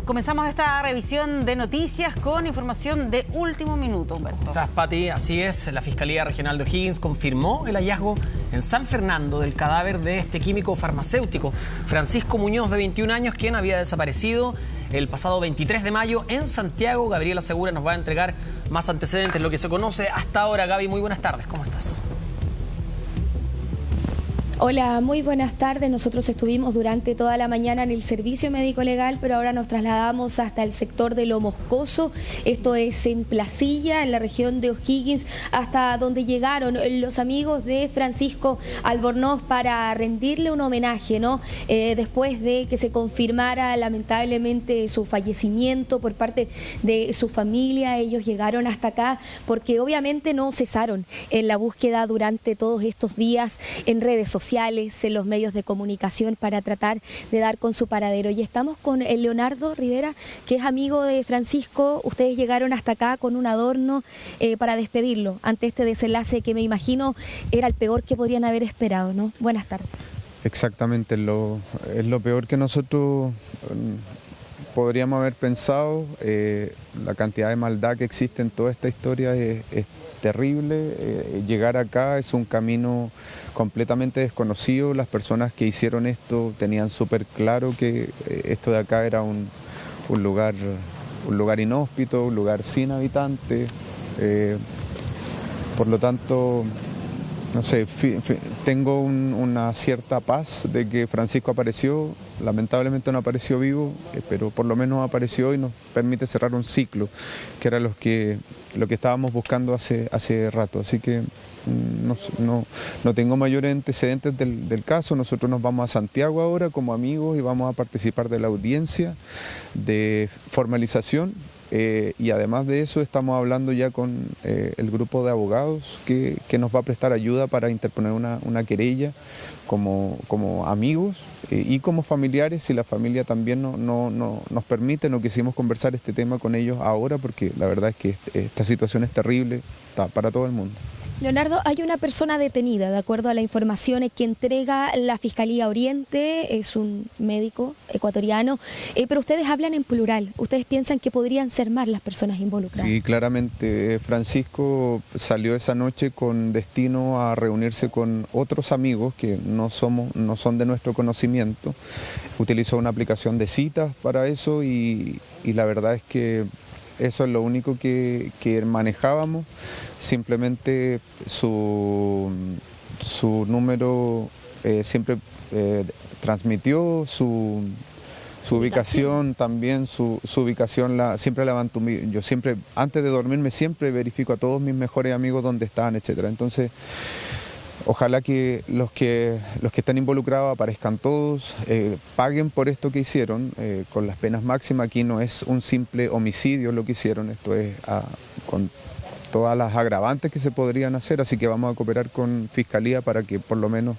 Comenzamos esta revisión de noticias con información de último minuto, Humberto. ¿Estás, Pati? Así es, la Fiscalía Regional de O'Higgins confirmó el hallazgo en San Fernando del cadáver de este químico farmacéutico, Francisco Muñoz, de 21 años, quien había desaparecido el pasado 23 de mayo en Santiago. Gabriela Segura nos va a entregar más antecedentes, lo que se conoce hasta ahora. Gaby, muy buenas tardes, ¿cómo estás? Hola, muy buenas tardes. Nosotros estuvimos durante toda la mañana en el servicio médico legal, pero ahora nos trasladamos hasta el sector de Lo Moscoso. Esto es en Placilla, en la región de O'Higgins, hasta donde llegaron los amigos de Francisco Albornoz para rendirle un homenaje, ¿no? Después de que se confirmara lamentablemente su fallecimiento por parte de su familia, ellos llegaron hasta acá porque obviamente no cesaron en la búsqueda durante todos estos días en redes sociales, en los medios de comunicación, para tratar de dar con su paradero. Y estamos con el Leonardo Rivera, que es amigo de Francisco. Ustedes llegaron hasta acá con un adorno para despedirlo ante este desenlace que me imagino era el peor que podrían haber esperado, ¿no? Buenas tardes. Exactamente, es lo peor que nosotros podríamos haber pensado. La cantidad de maldad que existe en toda esta historia es terrible. Llegar acá es un camino completamente desconocido. Las personas que hicieron esto tenían súper claro que esto de acá era un lugar inhóspito, un lugar sin habitantes. Por lo tanto, no sé, tengo una cierta paz de que Francisco apareció. Lamentablemente no apareció vivo, pero por lo menos apareció y nos permite cerrar un ciclo, que era lo que estábamos buscando hace rato. Así que no tengo mayores antecedentes del caso. Nosotros nos vamos a Santiago ahora como amigos y vamos a participar de la audiencia de formalización. Y además de eso estamos hablando ya con el grupo de abogados que nos va a prestar ayuda para interponer una querella como amigos y como familiares. Si la familia también nos permite, no quisimos conversar este tema con ellos ahora porque la verdad es que esta situación es terrible para todo el mundo. Leonardo, hay una persona detenida, de acuerdo a la información que entrega la Fiscalía Oriente, es un médico ecuatoriano, pero ustedes hablan en plural. ¿Ustedes piensan que podrían ser más las personas involucradas? Sí, claramente. Francisco salió esa noche con destino a reunirse con otros amigos que no son de nuestro conocimiento. Utilizó una aplicación de citas para eso y la verdad es que eso es lo único que manejábamos. Simplemente su número siempre transmitió su ubicación, también su ubicación siempre la mantuve. Yo siempre, antes de dormirme, siempre verifico a todos mis mejores amigos dónde están, etcétera. Entonces, ojalá que los que están involucrados aparezcan todos, paguen por esto que hicieron, con las penas máximas. Aquí no es un simple homicidio lo que hicieron, esto es con todas las agravantes que se podrían hacer, así que vamos a cooperar con Fiscalía para que por lo menos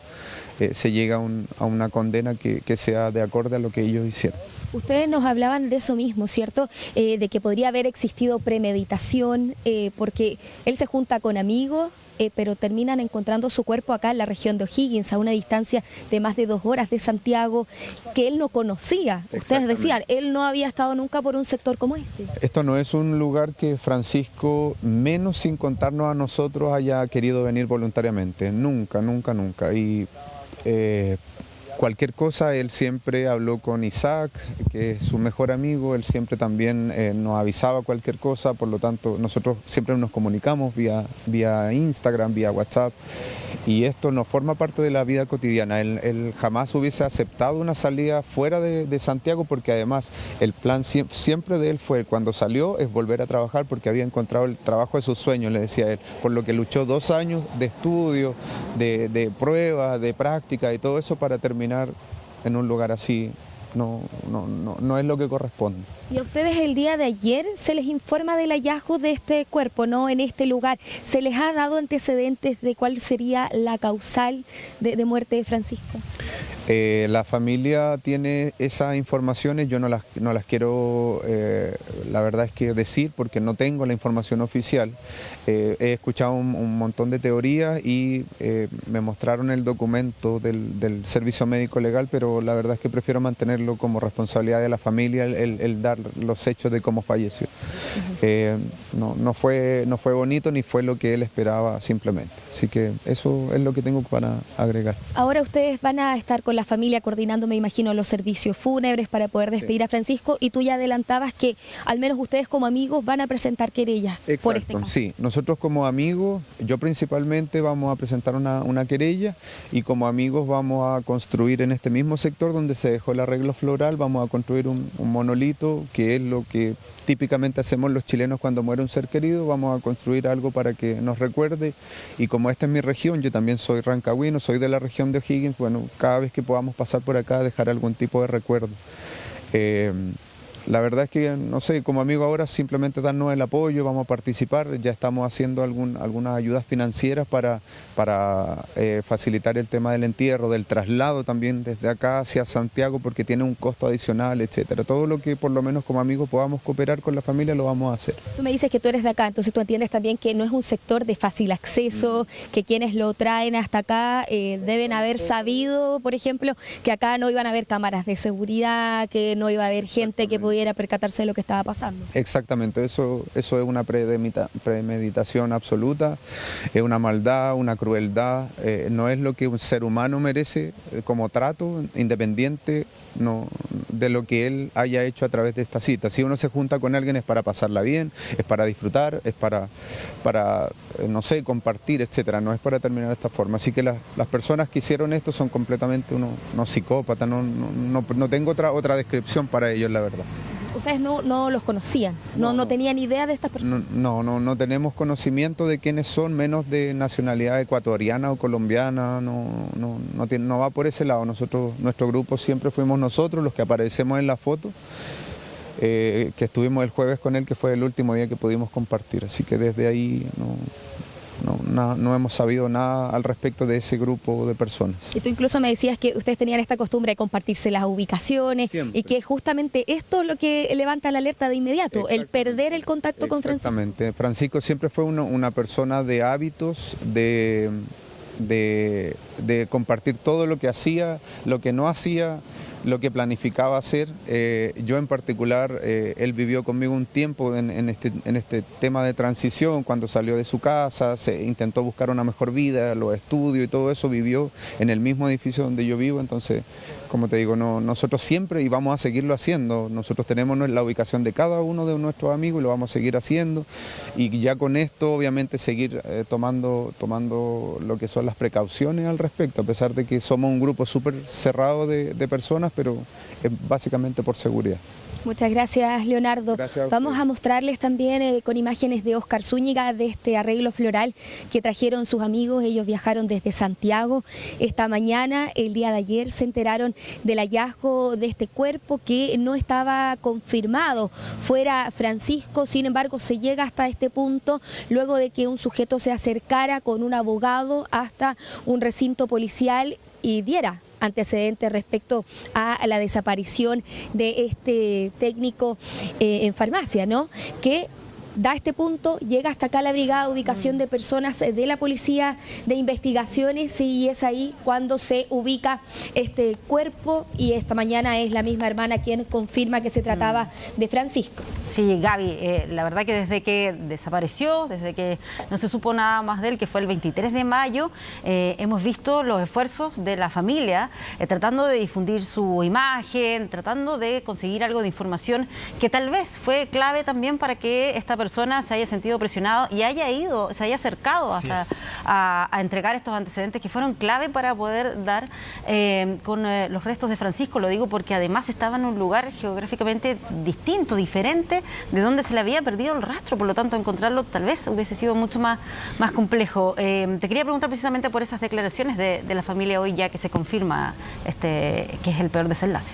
se llegue a una condena que sea de acorde a lo que ellos hicieron. Ustedes nos hablaban de eso mismo, ¿cierto? De que podría haber existido premeditación, porque él se junta con amigos, pero terminan encontrando su cuerpo acá en la región de O'Higgins, a una distancia de más de 2 horas de Santiago, que él no conocía. Ustedes decían, él no había estado nunca por un sector como este. Esto no es un lugar que Francisco, menos sin contarnos a nosotros, haya querido venir voluntariamente. Nunca, nunca, nunca. Y cualquier cosa, él siempre habló con Isaac, que es su mejor amigo. Él siempre también nos avisaba cualquier cosa, por lo tanto nosotros siempre nos comunicamos vía Instagram, vía WhatsApp, y esto no forma parte de la vida cotidiana. Él jamás hubiese aceptado una salida fuera de Santiago, porque además el plan siempre de él fue, cuando salió, es volver a trabajar, porque había encontrado el trabajo de sus sueños, le decía él, por lo que luchó 2 años de estudio, de pruebas, de práctica y todo eso para terminar en un lugar así. No es lo que corresponde. Y a ustedes el día de ayer se les informa del hallazgo de este cuerpo, ¿no? En este lugar. ¿Se les ha dado antecedentes de cuál sería la causal de muerte de Francisco? La familia tiene esas informaciones, yo no las quiero, la verdad es que decir, porque no tengo la información oficial. He escuchado un montón de teorías y me mostraron el documento del Servicio Médico Legal, pero la verdad es que prefiero mantenerlo como responsabilidad de la familia, el dar los hechos de cómo falleció. No fue bonito ni fue lo que él esperaba simplemente. Así que eso es lo que tengo para agregar. Ahora ustedes van a estar con la familia coordinando, me imagino, los servicios fúnebres para poder despedir a Francisco, y tú ya adelantabas que al menos ustedes como amigos van a presentar querellas por este caso. Sí, nosotros como amigos, yo principalmente vamos a presentar una querella, y como amigos vamos a construir en este mismo sector donde se dejó el arreglo floral, vamos a construir un monolito, que es lo que típicamente hacemos los chilenos cuando muere un ser querido. Vamos a construir algo para que nos recuerde, y como esta es mi región, yo también soy rancagüino, soy de la región de O'Higgins, bueno, cada vez que podamos pasar por acá dejar algún tipo de recuerdo. La verdad es que, no sé, como amigo ahora simplemente darnos el apoyo, vamos a participar, ya estamos haciendo algunas ayudas financieras para facilitar el tema del entierro, del traslado también desde acá hacia Santiago, porque tiene un costo adicional, etcétera. Todo lo que por lo menos como amigos podamos cooperar con la familia lo vamos a hacer. Tú me dices que tú eres de acá, entonces tú entiendes también que no es un sector de fácil acceso, que quienes lo traen hasta acá deben haber sabido, por ejemplo, que acá no iban a haber cámaras de seguridad, que no iba a haber gente que pudiera percatarse de lo que estaba pasando. Exactamente, eso es una premeditación absoluta, es una maldad, una crueldad, no es lo que un ser humano merece como trato, independiente de lo que él haya hecho a través de esta cita. Si uno se junta con alguien es para pasarla bien, es para disfrutar, es para no sé, compartir, etcétera, no es para terminar de esta forma. Así que las personas que hicieron esto son completamente unos psicópatas, no tengo otra descripción para ellos, la verdad. ¿Ustedes no los conocían? ¿No tenían idea de estas personas? No tenemos conocimiento de quiénes son, menos de nacionalidad ecuatoriana o colombiana, no va por ese lado. Nuestro grupo siempre fuimos nosotros los que aparecemos en la foto, que estuvimos el jueves con él, que fue el último día que pudimos compartir. Así que desde ahí no hemos sabido nada al respecto de ese grupo de personas. Y tú incluso me decías que ustedes tenían esta costumbre de compartirse las ubicaciones. Siempre. Y que justamente esto es lo que levanta la alerta de inmediato, el perder el contacto con Francisco. Exactamente. Francisco siempre fue una persona de hábitos, de compartir todo lo que hacía, lo que no hacía, lo que planificaba hacer. Yo en particular, él vivió conmigo un tiempo en este tema de transición, cuando salió de su casa, se intentó buscar una mejor vida, los estudios y todo eso, vivió en el mismo edificio donde yo vivo. Entonces, como te digo, nosotros siempre, y vamos a seguirlo haciendo, nosotros tenemos la ubicación de cada uno de nuestros amigos y lo vamos a seguir haciendo, y ya con esto obviamente seguir tomando lo que son las precauciones al respecto, a pesar de que somos un grupo súper cerrado de personas, pero es básicamente por seguridad. Muchas gracias, Leonardo. Gracias. Vamos a mostrarles también con imágenes de Óscar Zúñiga de este arreglo floral que trajeron sus amigos. Ellos viajaron desde Santiago esta mañana. El día de ayer se enteraron del hallazgo de este cuerpo que no estaba confirmado fuera Francisco. Sin embargo, se llega hasta este punto luego de que un sujeto se acercara con un abogado hasta un recinto policial y diera antecedentes respecto a la desaparición de este técnico en farmacia, ¿no? Que da este punto, llega hasta acá la brigada de ubicación de personas de la Policía de Investigaciones, y es ahí cuando se ubica este cuerpo, y esta mañana es la misma hermana quien confirma que se trataba de Francisco. Sí, Gaby, la verdad que desde que desapareció, desde que no se supo nada más de él, que fue el 23 de mayo, hemos visto los esfuerzos de la familia tratando de difundir su imagen, tratando de conseguir algo de información que tal vez fue clave también para que esta persona se haya sentido presionado y se haya acercado hasta a entregar estos antecedentes que fueron clave para poder dar con los restos de Francisco. Lo digo porque además estaba en un lugar geográficamente distinto, diferente de donde se le había perdido el rastro, por lo tanto encontrarlo tal vez hubiese sido mucho más complejo. Te quería preguntar precisamente por esas declaraciones de la familia hoy, ya que se confirma que es el peor desenlace.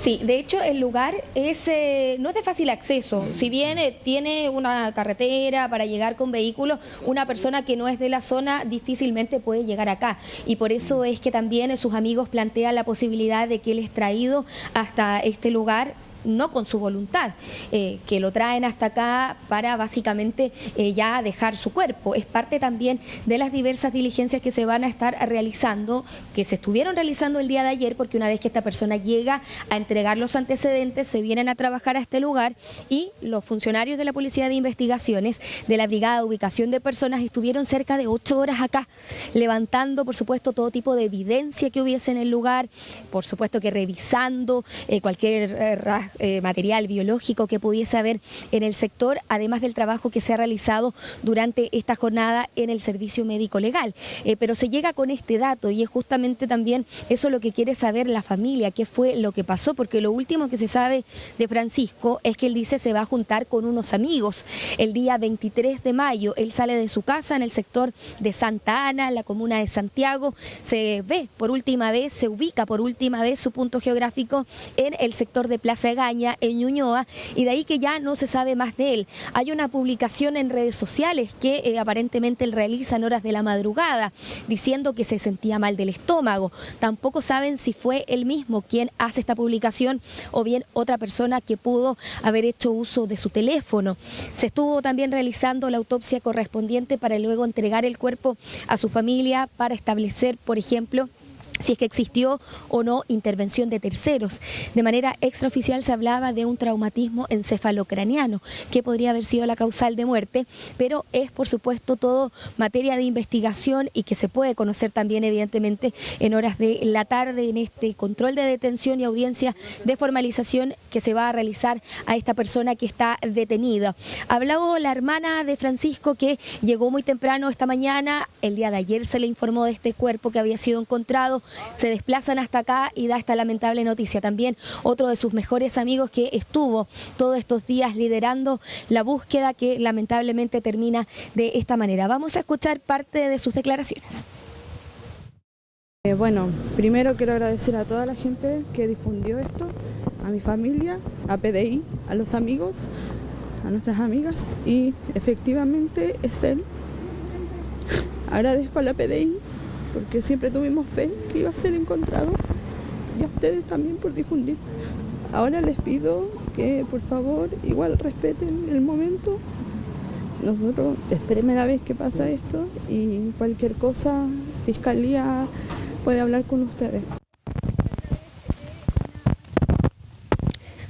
Sí, de hecho el lugar no es de fácil acceso. Si bien tiene una carretera para llegar con vehículos, una persona que no es de la zona difícilmente puede llegar acá. Y por eso es que también sus amigos plantean la posibilidad de que él es traído hasta este lugar, no con su voluntad, que lo traen hasta acá para básicamente ya dejar su cuerpo. Es parte también de las diversas diligencias que se van a estar realizando, que se estuvieron realizando el día de ayer, porque una vez que esta persona llega a entregar los antecedentes, se vienen a trabajar a este lugar y los funcionarios de la Policía de Investigaciones de la Brigada de Ubicación de Personas estuvieron cerca de 8 horas acá, levantando por supuesto todo tipo de evidencia que hubiese en el lugar, por supuesto que revisando cualquier material biológico que pudiese haber en el sector, además del trabajo que se ha realizado durante esta jornada en el servicio médico legal. Pero se llega con este dato y es justamente también eso lo que quiere saber la familia, qué fue lo que pasó, porque lo último que se sabe de Francisco es que él dice se va a juntar con unos amigos el día 23 de mayo. Él sale de su casa en el sector de Santa Ana, en la comuna de Santiago, se ve por última vez, se ubica por última vez su punto geográfico en el sector de Plaza de Gaña, en Ñuñoa, y de ahí que ya no se sabe más de él. Hay una publicación en redes sociales que aparentemente él realiza en horas de la madrugada, diciendo que se sentía mal del estómago. Tampoco saben si fue él mismo quien hace esta publicación o bien otra persona que pudo haber hecho uso de su teléfono. Se estuvo también realizando la autopsia correspondiente para luego entregar el cuerpo a su familia para establecer, por ejemplo, si es que existió o no intervención de terceros. De manera extraoficial se hablaba de un traumatismo encefalocraniano, que podría haber sido la causal de muerte, pero es por supuesto todo materia de investigación y que se puede conocer también evidentemente en horas de la tarde en este control de detención y audiencia de formalización que se va a realizar a esta persona que está detenida. Habló la hermana de Francisco, que llegó muy temprano esta mañana. El día de ayer se le informó de este cuerpo que había sido encontrado. Se desplazan hasta acá y da esta lamentable noticia. También otro de sus mejores amigos que estuvo todos estos días liderando la búsqueda, que lamentablemente termina de esta manera. Vamos a escuchar parte de sus declaraciones. Bueno, primero quiero agradecer a toda la gente que difundió esto, a mi familia, a PDI, a los amigos, a nuestras amigas, y efectivamente es él. Agradezco a la PDI porque siempre tuvimos fe que iba a ser encontrado, y a ustedes también por difundir. Ahora les pido que por favor igual respeten el momento. Nosotros es primera vez que pasa esto y cualquier cosa, Fiscalía puede hablar con ustedes.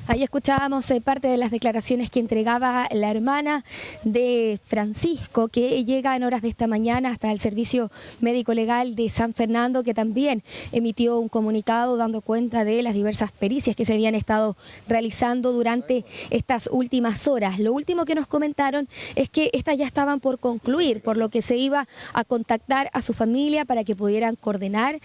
Ahí escuchábamos parte de las declaraciones que entregaba la hermana de Francisco, que llega en horas de esta mañana hasta el Servicio Médico Legal de San Fernando, que también emitió un comunicado dando cuenta de las diversas pericias que se habían estado realizando durante estas últimas horas. Lo último que nos comentaron es que estas ya estaban por concluir, por lo que se iba a contactar a su familia para que pudieran coordinar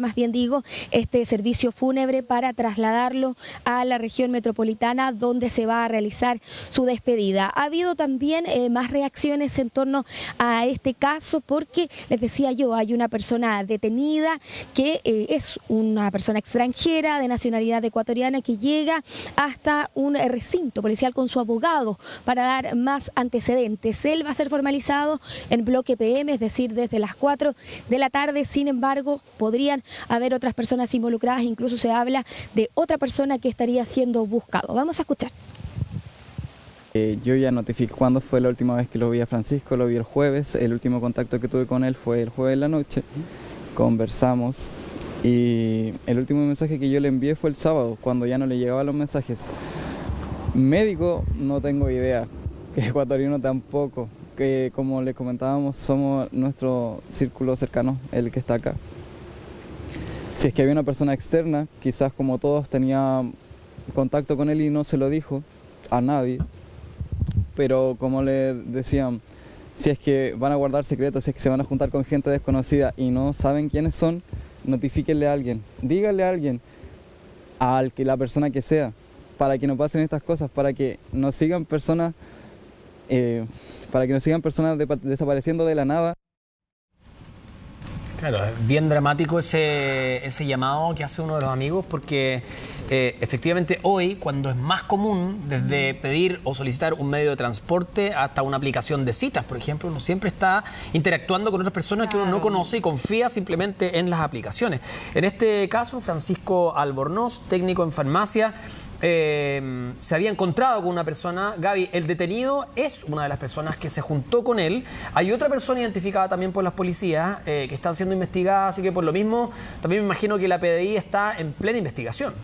más bien digo, este servicio fúnebre para trasladarlo a la región metropolitana, donde se va a realizar su despedida. Ha habido también más reacciones en torno a este caso, porque les decía yo, hay una persona detenida que es una persona extranjera de nacionalidad ecuatoriana que llega hasta un recinto policial con su abogado para dar más antecedentes. Él va a ser formalizado en bloque PM, es decir, desde las 4 de la tarde. Sin embargo, podrían haber otras personas involucradas, incluso se habla de otra persona que estaría siendo buscado. Vamos a escuchar. Yo ya notifiqué cuándo fue la última vez que lo vi a Francisco. Lo vi el jueves. El último contacto que tuve con él fue el jueves en la noche. Conversamos y el último mensaje que yo le envié fue el sábado, cuando ya no le llegaban los mensajes. Médico no tengo idea, que ecuatoriano tampoco, que como les comentábamos somos nuestro círculo cercano, el que está acá. Si es que había una persona externa, quizás como todos tenía contacto con él y no se lo dijo a nadie, pero como le decían, si es que van a guardar secretos, si es que se van a juntar con gente desconocida y no saben quiénes son, notifíquenle a alguien, díganle a alguien, la persona que sea, para que no pasen estas cosas, para que no sigan personas, desapareciendo de la nada. Claro, es bien dramático ese llamado que hace uno de los amigos, porque efectivamente hoy, cuando es más común, desde pedir o solicitar un medio de transporte hasta una aplicación de citas, por ejemplo, uno siempre está interactuando con otras personas que uno no conoce y confía simplemente en las aplicaciones. En este caso, Francisco Albornoz, técnico en farmacia, se había encontrado con una persona. Gaby, el detenido es una de las personas que se juntó con él. Hay otra persona identificada también por las policías que están siendo investigada, así que por lo mismo también me imagino que la PDI está en plena investigación.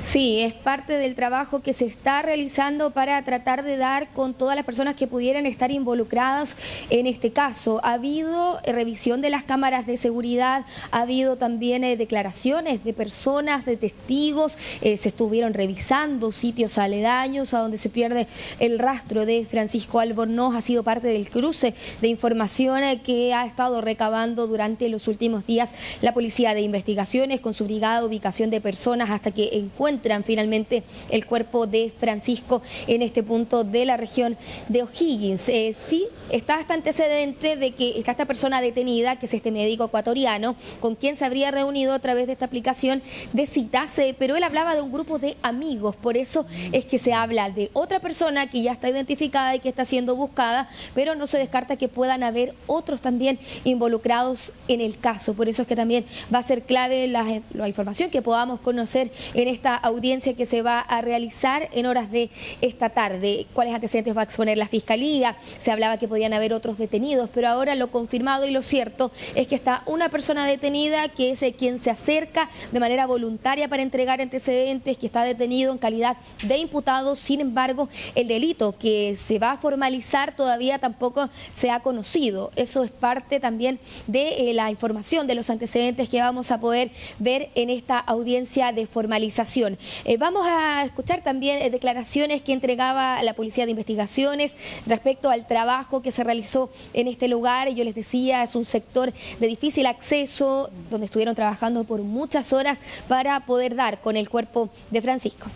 Sí, es parte del trabajo que se está realizando para tratar de dar con todas las personas que pudieran estar involucradas en este caso. Ha habido revisión de las cámaras de seguridad, ha habido también declaraciones de personas, de testigos, se estuvieron revisando sitios aledaños a donde se pierde el rastro de Francisco Albornoz. Ha sido parte del cruce de información que ha estado recabando durante los últimos días la Policía de Investigaciones con su brigada de ubicación de personas hasta que encuentran finalmente el cuerpo de Francisco en este punto de la región de O'Higgins. Sí, está este antecedente de que está esta persona detenida, que es este médico ecuatoriano, con quien se habría reunido a través de esta aplicación de citas, pero él hablaba de un grupo de amigos, por eso es que se habla de otra persona que ya está identificada y que está siendo buscada, pero no se descarta que puedan haber otros también involucrados en el caso. Por eso es que también va a ser clave la información que podamos conocer en esta audiencia que se va a realizar en horas de esta tarde. ¿Cuáles antecedentes va a exponer la Fiscalía? Se hablaba que podían haber otros detenidos, pero ahora lo confirmado y lo cierto es que está una persona detenida, que es quien se acerca de manera voluntaria para entregar antecedentes, que está detenido en calidad de imputado. Sin embargo, el delito que se va a formalizar todavía tampoco se ha conocido. Eso es parte también de la información, de los antecedentes que vamos a poder ver en esta audiencia de formalización. Vamos a escuchar también declaraciones que entregaba la Policía de Investigaciones respecto al trabajo que se realizó en este lugar. Yo les decía, es un sector de difícil acceso, donde estuvieron trabajando por muchas horas para poder dar con el cuerpo de Francisco.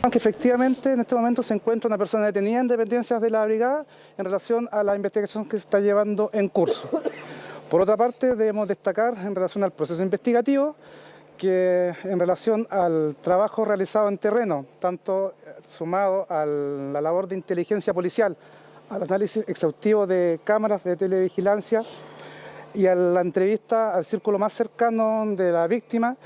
Aunque efectivamente en este momento se encuentra una persona detenida en dependencias de la brigada en relación a la investigación que se está llevando en curso. Por otra parte, debemos destacar en relación al proceso investigativo que en relación al trabajo realizado en terreno, tanto sumado a la labor de inteligencia policial, al análisis exhaustivo de cámaras de televigilancia y a la entrevista al círculo más cercano de la víctima,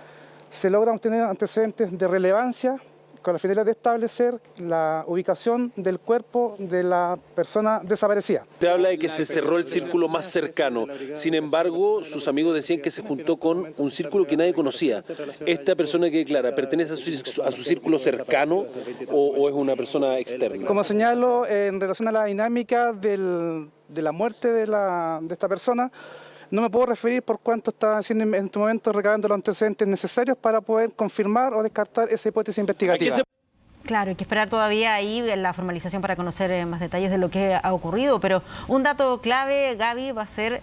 se logran obtener antecedentes de relevancia con la finalidad de establecer la ubicación del cuerpo de la persona desaparecida. Usted habla de que se cerró el círculo más cercano, sin embargo, sus amigos decían que se juntó con un círculo que nadie conocía. ¿Esta persona que declara pertenece a su círculo cercano o es una persona externa? Como señalo, en relación a la dinámica de la muerte de esta persona, no me puedo referir por cuánto está haciendo en este momento recabando los antecedentes necesarios para poder confirmar o descartar esa hipótesis investigativa. Claro, hay que esperar todavía ahí la formalización para conocer más detalles de lo que ha ocurrido, pero un dato clave, Gaby, va a ser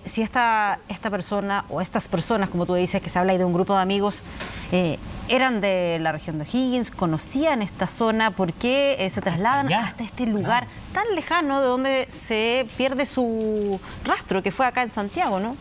si esta persona o estas personas, como tú dices, que se habla ahí de un grupo de amigos, eran de la región de O'Higgins, conocían esta zona, ¿por qué se trasladan hasta este lugar tan lejano de donde se pierde su rastro, que fue acá en Santiago, ¿no?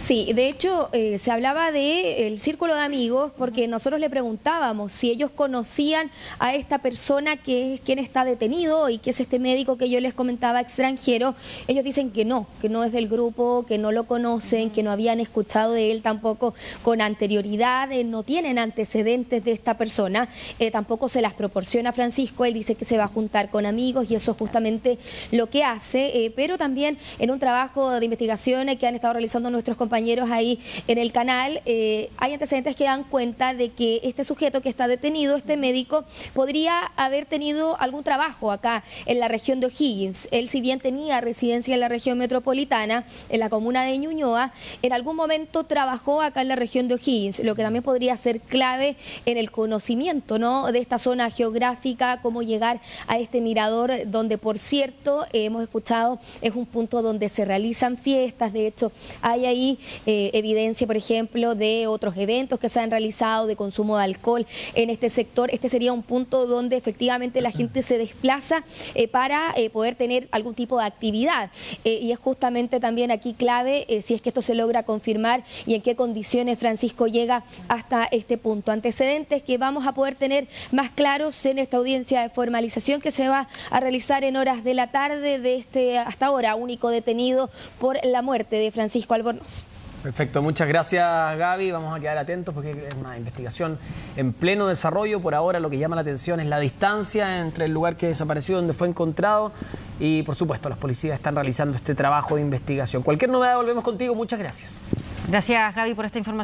Sí, de hecho se hablaba del círculo de amigos porque nosotros le preguntábamos si ellos conocían a esta persona que es quien está detenido y que es este médico que yo les comentaba extranjero. Ellos dicen que no es del grupo, que no lo conocen, que no habían escuchado de él tampoco con anterioridad, no tienen antecedentes de esta persona, tampoco se las proporciona Francisco. Él dice que se va a juntar con amigos y eso es justamente lo que hace, pero también en un trabajo de investigación que han estado realizando nuestros compañeros ahí en el canal, hay antecedentes que dan cuenta de que este sujeto que está detenido, este médico, podría haber tenido algún trabajo acá en la región de O'Higgins. Él, si bien tenía residencia en la región metropolitana, en la comuna de Ñuñoa, en algún momento trabajó acá en la región de O'Higgins, lo que también podría ser clave en el conocimiento, ¿no?, de esta zona geográfica, cómo llegar a este mirador, donde, por cierto, hemos escuchado, es un punto donde se realizan fiestas. De hecho, hay ahí evidencia, por ejemplo, de otros eventos que se han realizado, de consumo de alcohol en este sector. Este sería un punto donde efectivamente la gente se desplaza para poder tener algún tipo de actividad. Y es justamente también aquí clave si es que esto se logra confirmar y en qué condiciones Francisco llega hasta este punto. Antecedentes que vamos a poder tener más claros en esta audiencia de formalización que se va a realizar en horas de la tarde de este, hasta ahora, único detenido por la muerte de Francisco Albornoz. Perfecto, muchas gracias Gaby, vamos a quedar atentos porque es una investigación en pleno desarrollo. Por ahora lo que llama la atención es la distancia entre el lugar que desapareció y donde fue encontrado y por supuesto las policías están realizando este trabajo de investigación. Cualquier novedad volvemos contigo, muchas gracias. Gracias Gaby por esta información.